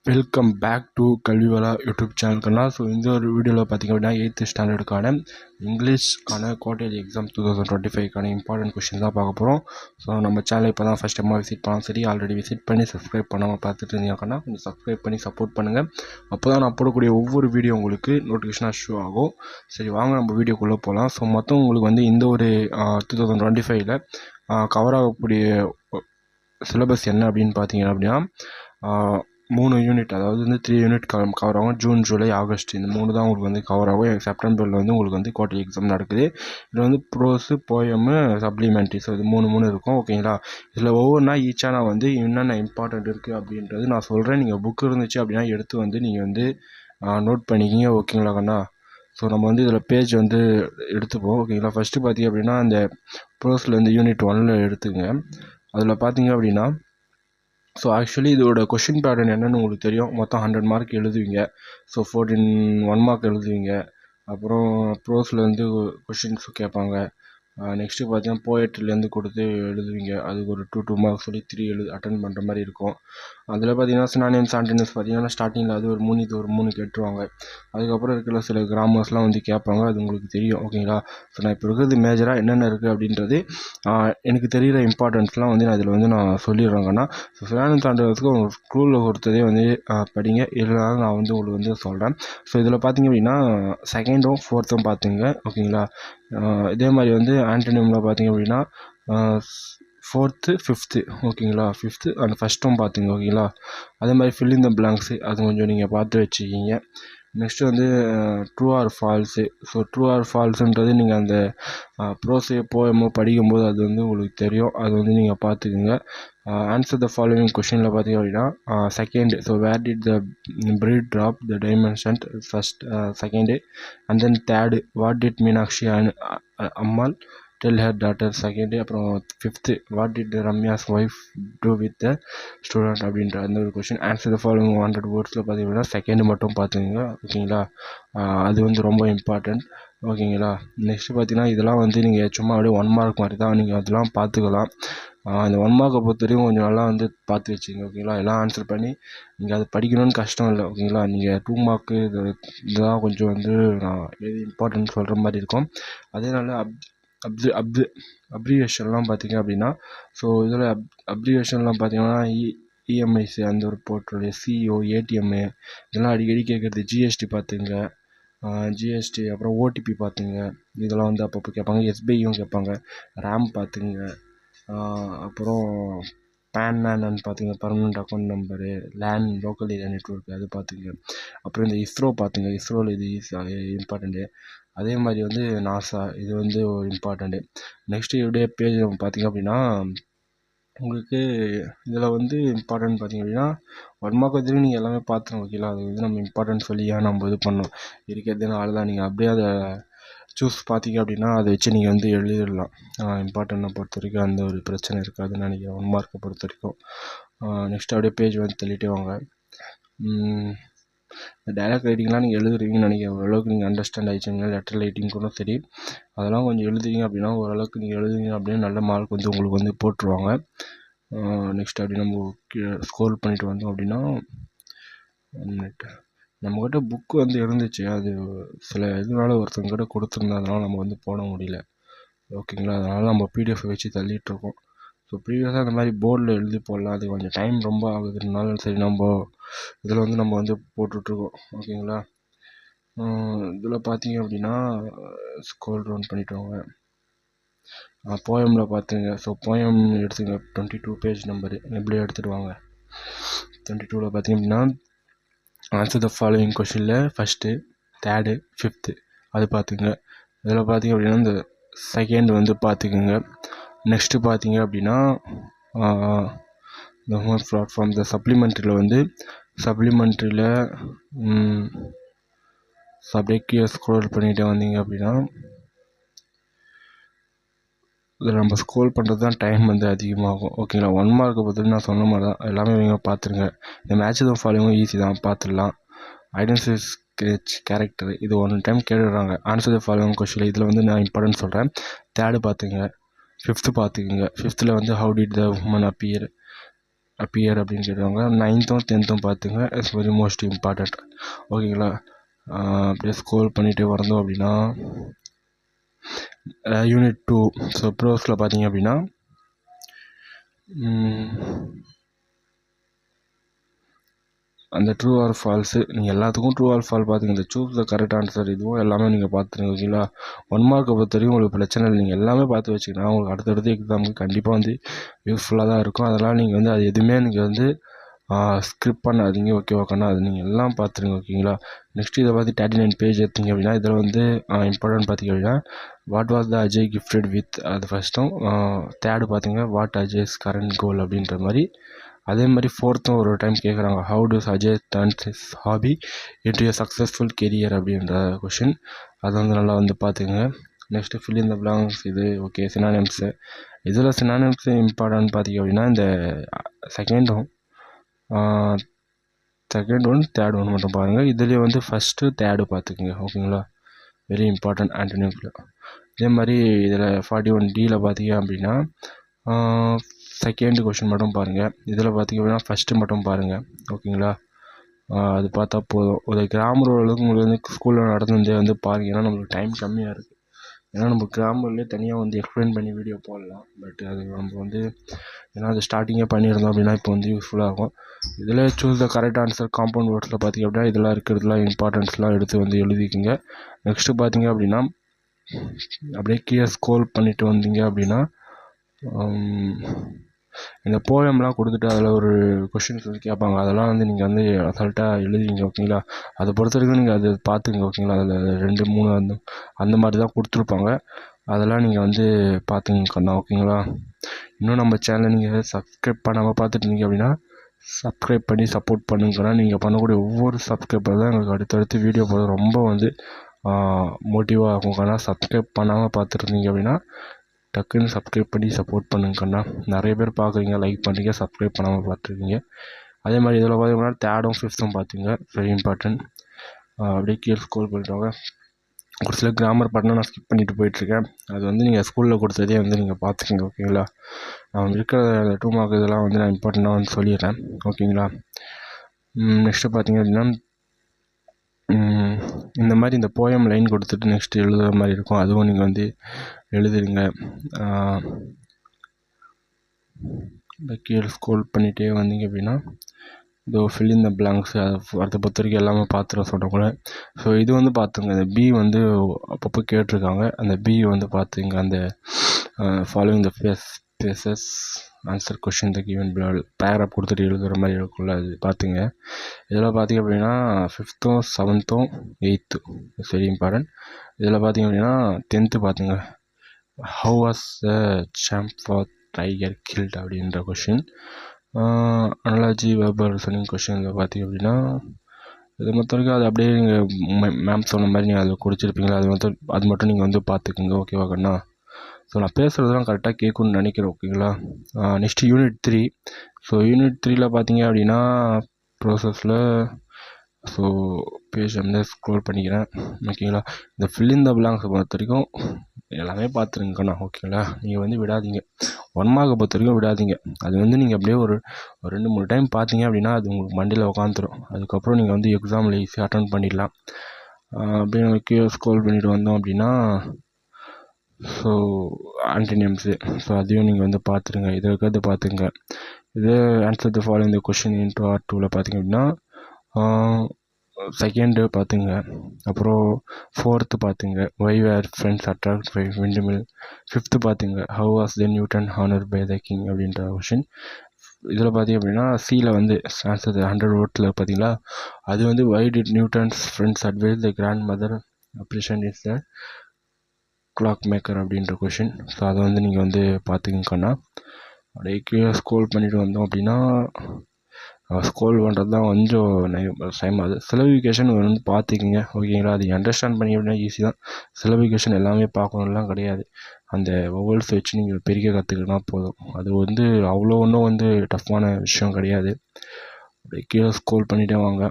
Welcome back to Kalvivala YouTube சேனலுக்குனா. So இந்த ஒரு வீடியோவில் பார்த்திங்க அப்படின்னா 8th ஸ்டாண்டர்டுக்கான இங்கிலீஷ்க்கான குவார்டர்லி எக்ஸாம் 2025க்கான இம்பார்ட்டன்ட் கொஷின் தான் பார்க்க போகிறோம். ஸோ நம்ம சேனல் இப்போ தான் ஃபஸ்ட் டைமாக விசிட் பண்ணாலும் சரி, ஆல்ரெடி விசிட் பண்ணி சப்ஸ்கிரைப் பண்ணாமல் பார்த்துட்டு இருந்தீங்கன்னா கொஞ்சம் சப்ஸ்கிரைப் பண்ணி சப்போர்ட் பண்ணுங்கள். அப்போ தான் நான் போடக்கூடிய ஒவ்வொரு வீடியோ உங்களுக்கு நோட்டிஃபிகேஷனாக ஷோ ஆகும். சரி, வாங்க நம்ம வீடியோக்குள்ளே போகலாம். ஸோ மொத்தம் உங்களுக்கு வந்து இந்த ஒரு 2025ல் கவர் ஆகக்கூடிய சிலபஸ் என்ன அப்படின்னு பார்த்தீங்க அப்படின்னா 3 யூனிட், அதாவது வந்து 3 யூனிட் கவர் ஆகும். ஜூன், ஜூலை, ஆகஸ்ட் இந்த 3 தான் உங்களுக்கு வந்து கவர் ஆகும். செப்டம்பரில் வந்து உங்களுக்கு வந்து குவார்டர்லி எக்ஸாம் நடக்குது. இதில் வந்து ப்ரோஸு, போயமு, சப்ளிமெண்ட்ரி, ஸோ இது 3 இருக்கும். ஓகேங்களா? இதில் ஒவ்வொன்றா ஈச்சாக நான் வந்து என்னென்ன இம்பார்ட்டண்ட் இருக்குது அப்படின்றது நான் சொல்கிறேன். நீங்கள் புக் இருந்துச்சு அப்படின்னா எடுத்து வந்து நீங்கள் வந்து நோட் பண்ணிக்கிங்க. ஓகேங்களா கண்ணா? ஸோ நம்ம வந்து இதில் பேஜ் வந்து எடுத்துப்போம். ஓகேங்களா? ஃபஸ்ட்டு பார்த்தீங்க அப்படின்னா அந்த ப்ரோஸில் வந்து யூனிட் 1ல் எடுத்துங்க. அதில் பார்த்தீங்க அப்படின்னா ஸோ ஆக்சுவலி இதோட கொஷின் பேட்டர்ன் என்னென்னு உங்களுக்கு தெரியும். மொத்தம் 100 மார்க் எழுதுவீங்க. ஸோ 14 1 மார்க் எழுதுவீங்க. அப்புறம் ப்ரோஸில் வந்து கொஷின்ஸ் கேட்பாங்க. நெக்ஸ்ட்டு பார்த்தீங்கன்னா போயட்ரிலேருந்து கொடுத்து எழுதுவீங்க. அதுக்கு ஒரு 2 மார்க்ஸ் சொல்லி 3 அட்டன் பண்ணுற மாதிரி இருக்கும். அதில் பார்த்தீங்கன்னா சினானிம்ஸ், ஆன்டனிம்ஸ் பார்த்தீங்கன்னா ஸ்டார்டிங்கில் அது ஒரு 3 இது ஒரு 3 கேட்டுருவாங்க. அதுக்கப்புறம் இருக்கிற சில கிராமர்ஸ்லாம் வந்து கேட்பாங்க. அது உங்களுக்கு தெரியும். ஓகேங்களா? ஸோ நான் இப்போ இருக்கிறது மேஜராக என்னென்ன இருக்குது அப்படின்றது எனக்கு தெரிகிற இம்பார்ட்டன்ஸ்லாம் வந்து நான் இதில் வந்து நான் சொல்லிடுறேங்கன்னா. ஸோ சினானிம்ஸ், ஆன்டனிம்ஸ்க்கு உங்கள் ஸ்கூலில் கொடுத்ததே வந்து படிங்க. இல்லைனாலும் நான் வந்து உங்களுக்கு வந்து சொல்கிறேன். ஸோ இதில் பார்த்தீங்க அப்படின்னா 2ம் 4ம் பார்த்துங்க. ஓகேங்களா? இதே மாதிரி வந்து ஆன்டனிமில் பார்த்தீங்க அப்படின்னா 4th 5th. ஓகேங்களா? 5th அண்ட் ஃபஸ்ட்டும் பார்த்துங்க. ஓகேங்களா? அதே மாதிரி ஃபில் இன் த பிளாங்க்ஸு அது கொஞ்சம் நீங்கள் பார்த்து வச்சுக்கிங்க. நெக்ஸ்ட்டு வந்து true or false. So true or ஃபால்ஸுன்றது நீங்கள் அந்த ப்ரோஸே போயமோ படிக்கும்போது அது வந்து உங்களுக்கு தெரியும். அது வந்து நீங்கள் பார்த்துக்குங்க. ஆன்சர் த ஃபாலோவிங் கொஷினில் பார்த்தீங்க அப்படின்னா second, so where did the breed drop the dimension first, second. And then third, what did Meenakshi and Ammal tell her daughter, second. அப்புறம் 5th, what did Ramya's wife do with the student அப்படின்ற அந்த ஒரு question. Answer the following 100 வேர்ட்ஸில் பார்த்தீங்கன்னா second மட்டும் பார்த்துங்க. ஓகேங்களா? அது வந்து ரொம்ப இம்பார்ட்டண்ட். ஓகேங்களா? நெக்ஸ்ட்டு பார்த்தீங்கன்னா இதெல்லாம் வந்து நீங்கள் சும்மா அப்படியே 1 மார்க் மாதிரி தான், நீங்கள் அதெல்லாம் பார்த்துக்கலாம். இந்த 1 மார்க்கை பொறுத்த வரைக்கும் கொஞ்சம் நல்லா வந்து பார்த்து வச்சுங்க. ஓகேங்களா? எல்லாம் ஆன்சர் பண்ணி நீங்கள் அது படிக்கணும்னு கஷ்டம் இல்லை. ஓகேங்களா? நீங்கள் 2 மார்க்கு இதெல்லாம் கொஞ்சம் வந்து நான் எது இம்பார்ட்டன்ட் சொல்கிற மாதிரி இருக்கும். அதே நாள் அப்ரிவேஷன்லாம் பார்த்தீங்க அப்படின்னா, ஸோ இதில் அப்ரிவேஷன்லாம் பார்த்தீங்கன்னா இஎம்ஐஸ் அந்த ஒரு போர்ட்டல், சிஓ, ஏடிஎம்மு இதெல்லாம் அடிக்கடி கேட்குறது. ஜிஎஸ்டி பார்த்துங்க. ஜிஎஸ்டி அப்புறம் ஓடிபி பார்த்துங்க. இதெல்லாம் வந்து அப்பப்போ கேட்பாங்க. எஸ்பிஐயும் கேட்பாங்க. ரேம் பார்த்துங்க. அப்புறம் பேன் என்னன்னு பார்த்துங்க. Permanent account number, LAN local area network அது பார்த்துங்க. அப்புறம் இந்த இஸ்ரோ பார்த்துங்க. இஸ்ரோவில் இது இம்பார்ட்டண்ட்டு. அதே மாதிரி வந்து நாசா இது வந்து இம்பார்ட்டண்ட்டு. நெக்ஸ்ட்டு இப்படியே பேஜ் பார்த்திங்க அப்படின்னா உங்களுக்கு இதில் வந்து இம்பார்ட்டன்ட் பார்த்திங்க அப்படின்னா 1 மார்க் வச்சுருக்கு. நீங்கள் எல்லாமே பார்த்துருங்க. ஓகேங்களா? அது வந்து நம்ம இம்பார்ட்டன்ட் சொல்லி ஏன் நம்ம இது பண்ணோம் இருக்கிறது தான். நீங்கள் அப்படியே அதை சூஸ் பார்த்தீங்க அப்படின்னா அதை வச்சு நீங்கள் வந்து எழுதிடலாம். இம்பார்ட்டண்ட்டை பொறுத்த வரைக்கும் அந்த ஒரு பிரச்சனை இருக்காதுன்னு நினைக்கிறேன் 1 மார்க்கை பொறுத்த வரைக்கும். நெக்ஸ்ட் அப்படியே பேஜ் வந்து தள்ளிட்டே வாங்க. இந்த டைலாக் ரைட்டிங்லாம் நீங்கள் எழுதுறீங்கன்னு நினைக்கிறேன். ஓரளவுக்கு நீங்கள் அண்டர்ஸ்டாண்ட் ஆகிடுச்சிங்க. லெட்டர் ரைட்டிங் கூட சரி, அதெல்லாம் கொஞ்சம் எழுதுறீங்க அப்படின்னா ஓரளவுக்கு நீங்கள் எழுதுறீங்க அப்படின்னா நல்ல மார்க் வந்து உங்களுக்கு வந்து போட்டுருவாங்க. நெக்ஸ்ட் அப்படி நம்ம ஸ்கோர் பண்ணிட்டு வந்தோம் அப்படின்னா நம்மக்கிட்ட புக்கு வந்து இருந்துச்சு. அது சில இதனால ஒருத்தவங்கிட்ட கொடுத்துருந்ததுனால நம்ம வந்து போட முடியல. ஓகேங்களா? அதனால் நம்ம பிடிஎஃப் வச்சு தள்ளிகிட்ருக்கோம். ஸோ ப்ரீவியஸாக அந்த மாதிரி போர்டில் எழுதி போடலாம். அது கொஞ்சம் டைம் ரொம்ப ஆகுதுனாலும் சரி நம்ம இதில் வந்து நம்ம வந்து போட்டுட்ருக்கோம். ஓகேங்களா? இதில் பார்த்தீங்க அப்படின்னா ஸ்க்ரோல் டவுன் பண்ணிட்டு வாங்க. போயமில் பார்த்துங்க. ஸோ போயம் எடுத்துங்க. 22 பேஜ் நம்பரு எப்படி எடுத்துகிட்டு வாங்க. 22ல் பார்த்தீங்க அப்படின்னா ஆன்சர் த ஃபாலோவிங் கொஷினில் ஃபஸ்ட்டு, தேர்டு, 5th அது பார்த்துங்க. இதில் பார்த்தீங்க அப்படின்னா இந்த செகண்ட் வந்து பார்த்துக்குங்க. நெக்ஸ்ட்டு பார்த்தீங்க அப்படின்னா the home platform the சப்ளிமெண்ட்ரியில் வந்து சப்ளிமெண்ட்ரியில் அப்படியே கீழே ஸ்க்ரோல் பண்ணிகிட்டே வந்தீங்க அப்படின்னா இதில் நம்ம ஸ்க்ரோல் பண்ணுறது தான் டைம் வந்து அதிகமாகும். ஓகேங்களா? 1 மார்க்கை பொறுத்து நான் சொன்ன மாதிரி தான் எல்லாமே நீங்கள் பார்த்துருங்க. இந்த மேட்ச் தான் ஃபாலோவிங் ஈஸி தான், பார்த்துடலாம். ஐடென்டிஃபை ஸ்கெட்ச் கேரக்டர் இது 1 டைம் கேட்டுடுறாங்க. ஆன்சர் த ஃபாலோவிங் கொஷினில் இதில் வந்து நான் இம்பார்ட்டன்ட் சொல்கிறேன். தேர்டு பார்த்துங்க. 5th பார்த்துக்குங்க. 5th வந்து how did the woman appear. Appear அப்படின்னு கேட்குறாங்க. 9th 10th பார்த்துங்க. It's very most important. ஓகேங்களா. அப்படியே ஸ்க்ரோல் பண்ணிகிட்டே வந்தோம் அப்படின்னா யூனிட் 2. ஸோ ப்ரோஸில் பார்த்தீங்க அப்படின்னா அந்த ட்ரூ ஆர் ஃபால்ஸு நீங்கள் எல்லாத்துக்கும் ட்ரூ ஆர் ஃபால் பார்த்துங்க. இந்த சூஸ் த கரெக்ட் ஆன்சர் இதுவும் எல்லாமே நீங்கள் பார்த்துருங்க. ஓகேங்களா. 1 மார்க்கை பொறுத்த வரைக்கும் உங்களுக்கு பிரச்சனை இல்லை. நீங்கள் எல்லாமே பார்த்து வச்சுக்கினா உங்களுக்கு அடுத்தடுத்து எக்ஸாமுக்கு கண்டிப்பாக வந்து யூஸ்ஃபுல்லாக தான் இருக்கும். அதெல்லாம் நீங்கள் வந்து அது எதுவுமே நீங்கள் வந்து ஸ்கிரிப்ட் பண்ணாதீங்க. ஓகேவாக்கண்ணா. அது நீங்கள் எல்லாம் பார்த்துருங்க. ஓகேங்களா. நெக்ஸ்ட் இதை பார்த்து 39 பேஜ் எடுத்தீங்க அப்படின்னா இதில் வந்து இம்பார்ட்டன்ட் பார்த்திங்க அப்படின்னா what was the Ajay gifted with அது ஃபஸ்ட்டும். தேர்டு பார்த்திங்க வாட் அஜய்ஸ் கரண்ட் கோல் அப்படின்ற மாதிரி. அதே மாதிரி 4th ஒரு டைம் கேட்குறாங்க how does Ajay turns his hobby into a successful career அப்படின்ற கொஷின். அதை வந்து நல்லா வந்து பார்த்துங்க. Next fill in the blanks. இது ஓகே. சினானிம்ஸு இதில் சினானிம்ஸு இம்பார்ட்டன்ட் பார்த்திங்க அப்படின்னா இந்த செகண்ட் ஒன் தேர்ட் ஒன் மட்டும் பாருங்கள். இதுலேயே வந்து ஃபஸ்ட்டு தேர்டு பார்த்துக்குங்க. ஓகேங்களா. வெரி இம்பார்ட்டன்ட் ஆன்டோனிம்ஸில். இதே மாதிரி இதில் 41D பார்த்தீங்க அப்படின்னா செகண்ட் கொஷின் மட்டும் பாருங்கள். இதில் பார்த்திங்க அப்படின்னா ஃபஸ்ட்டு மட்டும் பாருங்கள். ஓகேங்களா. அது பார்த்தா போதும். ஒரு கிராமர் ஓரளவுக்கு உங்களுக்கு வந்து ஸ்கூலில் நடந்ததே வந்து பாருங்கள். ஏன்னா நம்மளுக்கு டைம் கம்மியாக இருக்குது. ஏன்னா நம்ம கிராமர்லேயே தனியாக வந்து எக்ஸ்பிளைன் பண்ணி வீடியோ போடலாம். பட் அது நம்ம வந்து ஏன்னா அது ஸ்டார்டிங்கே பண்ணியிருந்தோம் அப்படின்னா இப்போ வந்து யூஸ்ஃபுல்லாக இருக்கும். இதில் choose the correct answer compound வேர்ட்ஸில் பார்த்திங்க அப்படின்னா இதெல்லாம் இருக்கிறதுலாம் இம்பார்ட்டன்ஸ்லாம் எடுத்து வந்து எழுதிக்கிங்க. நெக்ஸ்ட்டு பார்த்திங்க அப்படின்னா அப்படியே கீழே ஸ்க்ரோல் பண்ணிவிட்டு வந்தீங்க அப்படின்னா இந்த போயம்லாம் கொடுத்துட்டு அதில் ஒரு கொஷின்ஸ் வந்து கேட்பாங்க. அதெல்லாம் வந்து நீங்கள் வந்து அசால்ட்டாக எழுதுவீங்க. ஓகேங்களா. அதை பொறுத்த வரைக்கும் நீங்கள் அது பார்த்துங்க. ஓகேங்களா. அதில் 2 3 அந்த மாதிரி தான் கொடுத்துருப்பாங்க. அதெல்லாம் நீங்கள் வந்து பார்த்துங்கண்ணா. ஓகேங்களா. இன்னும் நம்ம சேனலை நீங்கள் சப்ஸ்கிரைப் பண்ணாமல் பார்த்துட்டு இருந்தீங்க அப்படின்னா சப்ஸ்கிரைப் பண்ணி சப்போர்ட் பண்ணுங்கன்னா நீங்கள் பண்ணக்கூடிய ஒவ்வொரு சப்ஸ்கிரைபர் தான் எங்களுக்கு அடுத்தடுத்து வீடியோ போட ரொம்ப வந்து மோட்டிவாக ஆகும்க்கண்ணா. சப்ஸ்கிரைப் பண்ணாமல் பார்த்துருந்தீங்க அப்படின்னா டக்குன்னு சப்ஸ்கிரைப் பண்ணி சப்போர்ட் பண்ணுங்கண்ணா. நிறைய பேர் பார்க்குறீங்க, லைக் பண்ணுறீங்க, சப்ஸ்கிரைப் பண்ணாமல் பார்த்துருக்கீங்க. அதே மாதிரி இதில் பார்த்தீங்கன்னா 3rd 5th பார்த்துங்க. Very important. அப்படியே கீழே ஸ்க்ரோல் பண்ணிவிட்டாங்க. ஒரு சில கிராமர் பாட்டுனா நான் ஸ்கிப் பண்ணிட்டு போயிட்டுருக்கேன். அது வந்து நீங்கள் ஸ்கூலில் கொடுத்ததே வந்து நீங்கள் பார்த்துக்கங்க. ஓகேங்களா. நான் இருக்கிற 2 மார்க் இதெல்லாம் வந்து நான் இம்பார்ட்டண்ட்டாக வந்து சொல்லிடுறேன். ஓகேங்களா. நெக்ஸ்ட்டு பார்த்தீங்க அப்படின்னா இந்த மாதிரி இந்த போயம் லைன் கொடுத்துட்டு நெக்ஸ்ட்டு எழுதுகிற மாதிரி இருக்கும். அதுவும் நீங்கள் வந்து எழுதுறீங்க. கீழே ஸ்க்ரோல் பண்ணிகிட்டே வந்தீங்க அப்படின்னா இதோ ஃபில் இன் த பிளாங்க்ஸ் அதை பொறுத்த வரைக்கும் எல்லாமே பார்த்துட சொல்கிறவங்கள. ஸோ இது வந்து பார்த்துங்க. இந்த பி வந்து அப்பப்போ கேட்டிருக்காங்க. அந்த பி வந்து பார்த்துங்க. அந்த following the phases answer question the given paragraph கொடுத்துட்டு எழுதுகிற மாதிரி இருக்கும்ல, அது பார்த்துங்க. இதில் பார்த்திங்க அப்படின்னா 5th 7th 8th very important. இதில் பார்த்திங்க அப்படின்னா 10th பார்த்துங்க. How was the champ for tiger killed அப்படின்ற கொஷின். அனாலஜி வெர்பல் சொன்னிங் கொஷினில் பார்த்திங்க அப்படின்னா இது மொத்தம் வரைக்கும் அது அப்படியே நீங்கள் மேம் சொன்ன மாதிரி நீங்கள் அதில் குடிச்சிருப்பீங்களா, அது மட்டும் நீங்கள் வந்து பார்த்துக்குங்க. ஓகேவா கண்ணா. ஸோ நான் பேசுகிறதுலாம் கரெக்டாக கேட்குன்னு நினைக்கிறேன். ஓகேங்களா. Next unit 3. ஸோ யூனிட் 3 பார்த்தீங்க அப்படின்னா ப்ரோசஸில் ஸோ பேஜ் வந்து ஸ்க்ரோல் பண்ணிக்கிறேன். ஓகேங்களா. இந்த ஃபில் இன் த பிளாங்க்ஸை பொறுத்த வரைக்கும் எல்லாமே பார்த்துருங்கண்ணா. ஓகேங்களா. நீங்கள் வந்து விடாதீங்க. 1 மார்க்கை பொறுத்த வரைக்கும் விடாதீங்க. அது வந்து நீங்கள் அப்படியே ஒரு 2-3 டைம் பார்த்தீங்க அப்படின்னா அது உங்களுக்கு மண்டியில் உட்காந்துரும். அதுக்கப்புறம் நீங்கள் வந்து எக்ஸாமில் ஈஸியாக அட்டன் பண்ணிடலாம். அப்படியே நம்ம கீழே ஸ்க்ரோல் பண்ணிட்டு வந்தோம் அப்படின்னா ஸோ ஆன்டோனிம்ஸு ஸோ அதையும் நீங்கள் வந்து பார்த்துருங்க. இதை இருக்கிறது பார்த்துங்க. இது answer the following the question into part 2ல் பார்த்திங்க அப்படின்னா செகண்டு பார்த்துங்க. அப்புறம் 4th பார்த்துங்க. Why were friends attract by windmill. 5th பார்த்துங்க. How was the Newton honour by the king அப்படின்ற கொஷின். இதில் பார்த்திங்க அப்படின்னா சியில் வந்து ஆன்சர் 100 words பார்த்தீங்களா, அது வந்து why did Newton's friends advise the grandmother apparition is the clock maker அப்படின்ற கொஷின். ஸோ அதை வந்து நீங்கள் வந்து பார்த்துக்கங்கண்ணா. அப்படியே கீழே ஸ்க்ரோல் பண்ணிட்டு வந்தோம் அப்படின்னா ஸ்க்ரோல் பண்ணுறது தான் கொஞ்சம் டைம் ஆகுது. சிலபிகேஷன் வந்து பார்த்துக்கிங்க. ஓகேங்களா. அது அண்டர்ஸ்டாண்ட் பண்ணி அப்படின்னா ஈஸி தான். சிலபிகேஷன் எல்லாமே பார்க்கணும்லாம் கிடையாது. அந்த வவல்ஸ் வச்சு நீங்கள் பெருக்க கற்றுக்கினா போதும். அது வந்து அவ்வளோ ஒன்றும் வந்து டஃப்பான விஷயம் கிடையாது. அப்படியே கீழே ஸ்க்ரோல் பண்ணிகிட்டே வாங்க.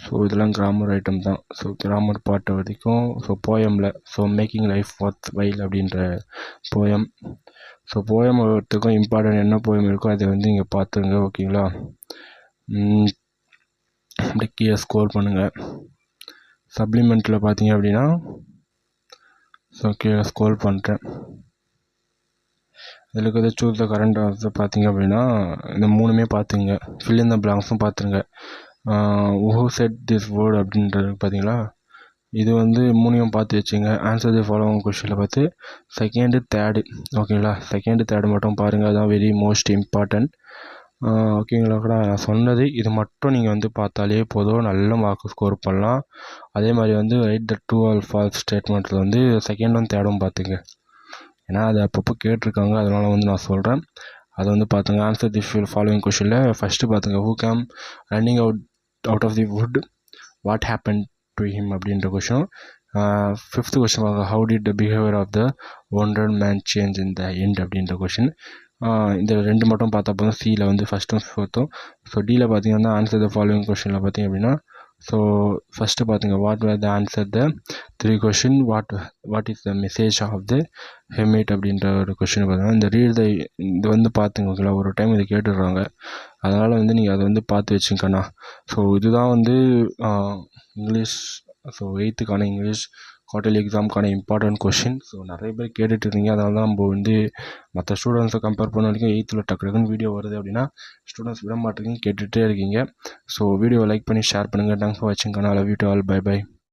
ஸோ இதெல்லாம் கிராமர் ஐட்டம் தான். ஸோ கிராமர் பார்ட் வரைக்கும். ஸோ போயமில் மேக்கிங் லைஃப் ஒர்த் வைல் அப்படின்ற போயம். ஸோ போயம் ஒருத்தருக்கும் இம்பார்ட்டன்ட் என்ன போயம் இருக்கோ அதை வந்து இங்கே பார்த்துருங்க, ஓகேங்களா. அப்படியே கீழே ஸ்கோர் பண்ணுங்கள். சப்ளிமெண்ட்டில் பார்த்தீங்க அப்படின்னா கீழே ஸ்க்ரோல் பண்ணுறேன். இதில் இருக்கிறது சூஸ் த கரண்ட் ஆன்சர் பார்த்தீங்க அப்படின்னா இந்த 3மே பார்த்துங்க. ஃபில் இன் த பிளாங்க்ஸும் பார்த்துருங்க. ஹூ செட் திஸ் வேர்ட் அப்படின்றது பார்த்தீங்களா, இது வந்து 3யும் பார்த்து வச்சுங்க. ஆன்சர் தி ஃபாலோவிங் கொஷனில் பார்த்து செகண்டு தேர்டு, ஓகேங்களா. செகண்டு தேர்டு மட்டும் பாருங்கள், அதுதான் வெரி மோஸ்ட் இம்பார்ட்டன்ட், ஓகேங்களா. நான் சொன்னது இது மட்டும் நீங்கள் வந்து பார்த்தாலே போதும், நல்ல மார்க் ஸ்கோர் பண்ணலாம். அதே மாதிரி வந்து write the true or false ஸ்டேட்மெண்ட்டில் வந்து செகண்டும் தேர்டும் பார்த்துங்க. ஏன்னா அது அப்பப்போ கேட்டிருக்காங்க, அதனால் வந்து நான் சொல்கிறேன். அதை வந்து பார்த்துங்க. ஆன்சர் தி ஃபாலோவிங் கொஷனில் ஃபஸ்ட்டு பார்த்துங்க. Who came running out of the wood, what happen to him அப்படின்ற கொஷின். 5th கொஷின் பார்க்க, how did the behaviour of the wondered man change in the end அப்படின்ற கொஷின். இந்த 2 மட்டும் பார்த்தா போதும். சியில் வந்து ஃபஸ்ட்டும் 4th. ஸோ டியில் பார்த்தீங்கன்னா ஆன்சர் த ஃபாலோவிங் கொஷனில் பார்த்தீங்க அப்படின்னா ஃபஸ்ட்டு பார்த்துங்க, what were the answer the 3 question, what is the message of the hermit அப்படின்ற ஒரு கொஷின் பார்த்தீங்கன்னா இந்த ரீட் த இது வந்து பார்த்துங்க, ஓகேங்களா. ஒரு டைம் இதை கேட்டுடுறாங்க, அதனால் வந்து நீங்கள் அதை வந்து பார்த்து வச்சுக்கண்ணா. ஸோ இதுதான் வந்து இங்கிலீஷ் 8th இங்கிலீஷ் குவார்ட்டர்லி எக்ஸாமுக்கான இம்பார்ட்டன்ட் கொஷின். ஸோ நிறைய பேர் கேட்டுட்டு இருந்தீங்க, அதனால தான் நம்ம வந்து மற்ற ஸ்டூடெண்ட்ஸை கம்பேர் பண்ண வரைக்கும் 8th டக்கு டக்குன்னு வீடியோ வருது அப்படின்னா ஸ்டூடெண்ட்ஸ் விட மாட்டேங்க, கேட்டுகிட்டே இருக்கீங்க. ஸோ வீடியோவை லைக் பண்ணி ஷேர் பண்ணுங்கள். தேங்க்ஸ் ஃபார் வாட்சிங். Love you to all. Bye by.